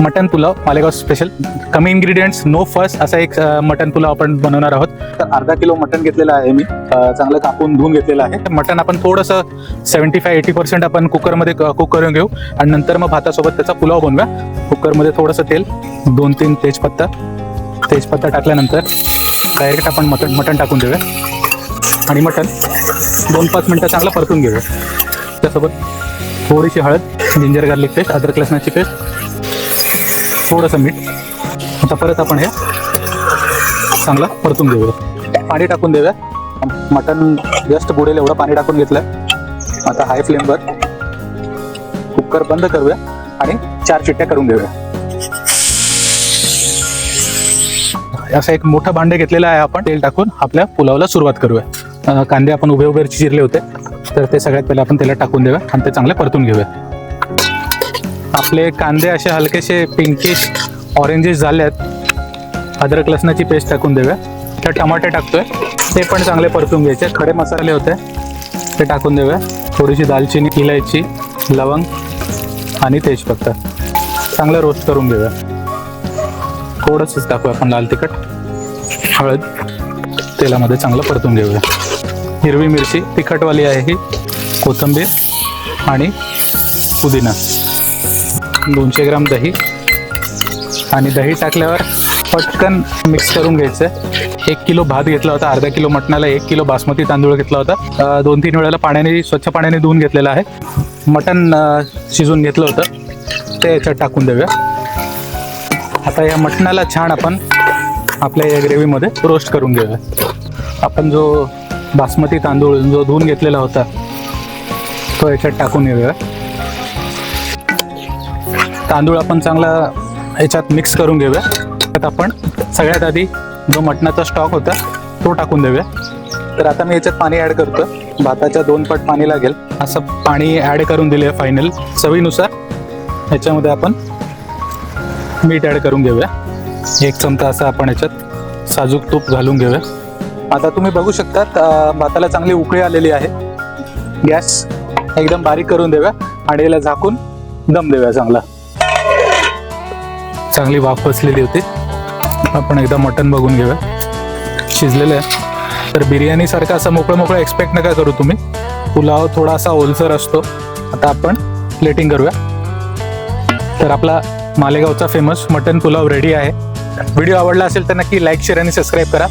Mutton pulao Malegaon special, कमी ingredients, no फस असा एक मटन पुलाव आपण बनवणार आहोत. तर अर्धा किलो मटन घेतलेलं आहे मी, चांगलं कापून धुवून घेतलेलं आहे. मटन आपण थोडंसं 75-80% आपण कुकरमध्ये कुक करून घेऊ आणि नंतर मग भातासोबत त्याचा पुलाव बनवूया. कुकरमध्ये थोडंसं तेल, 2-3 तेजपत्ता टाकल्यानंतर डायरेक्ट आपण मटन टाकून देऊया आणि मटन 2-5 मिनटं चांगलं परतून घेऊया. त्यासोबत थोडीशी हळद, जिंजर गार्लिक पेस्ट, अद्रक लसणाची पेस्ट, थोडंसं मीठ. आता परत आपण हे चांगलं परतून घेऊया. पाणी टाकून देऊया. मटन जस्ट बुडेल एवढं पाणी टाकून घेतलं. आता हाय फ्लेमवर कुकर बंद करूया आणि 4 शिट्ट्या करून घेऊया. असं एक मोठं भांडे घेतलेलं आहे आपण. तेल टाकून आपल्या पुलावला सुरुवात करूया. कांदे आपण उभे चिरले होते, तर ते सगळ्यात पहिले आपण तेलात टाकून देऊया आणि ते चांगले परतून घेऊया. आपले कांदे असे हलकेसे पिंकिश ऑरेंजिश झाले आहेत. अद्रक लसणाची पेस्ट टाकून देऊया. तर टमाटे टाकतोय, ते पण चांगले परतून घ्यायचे. खडे मसाले होते ते टाकून देऊया. थोडीशी दालचिनी, इलायची, लवंग आणि तेजपत्ता चांगलं रोस्ट करून घेऊया. थोडंसंच टाकूया आपण लाल तिखट, हळद, तेलामध्ये चांगलं परतून घेऊया. हिरवी मिरची तिखटवाली आहे ही, कोथिंबीर आणि पुदिना, 200 ग्राम दही आणि दही टाकल्यावर पटकन मिक्स करून घ्यायचं. 1 किलो भात घेतला होता, अर्धा किलो मटणाला 1 किलो बासमती तांदूळ घेतला होता. 2-3 वेळेला पाण्याने, स्वच्छ पाण्याने धुवून घेतलेलं आहे. मटण शिजून घेतलं होतं ते याच्यात टाकून देऊया. आता या मटणाला छान आपण आपल्या या ग्रेव्हीमध्ये रोस्ट करून घेऊया. आपण जो बासमती तांदूळ जो धुवून घेतलेला होता तो याच्यात टाकून घेऊया. तांदूळ आपण चांगला याच्यात मिक्स करून घेऊया. त्यात आपण सगळ्यात आधी जो मटणाचा स्टॉक होता तो टाकून देऊया. तर आता मी याच्यात पाणी ॲड करतो. भाताच्या 2 पट पाणी लागेल असं पाणी ॲड करून दिले आहे फायनल. चवीनुसार ह्याच्यामध्ये आपण मीठ ॲड करून घेऊया. 1 चमचा असं आपण याच्यात साजूक तूप घालून घेऊया. आता तुम्ही बघू शकतात भाताला चांगली उकळी आलेली आहे. गॅस एकदम बारीक करून देऊया आणि याला झाकून दम देऊया. चांगली वाफ बसलेली होती. आपण एकदा मटण बघून घेऊया, शिजलेलं आहे. तर बिर्याणीसारखं असं मोकळं एक्सपेक्ट नका करू तुम्ही. पुलाव थोडासा ओलसर असतो. आता आपण प्लेटिंग करूया. तर आपला मालेगावचा फेमस मटण पुलाव रेडी आहे. व्हिडिओ आवडला असेल तर नक्की लाईक, शेअर आणि सबस्क्राईब करा.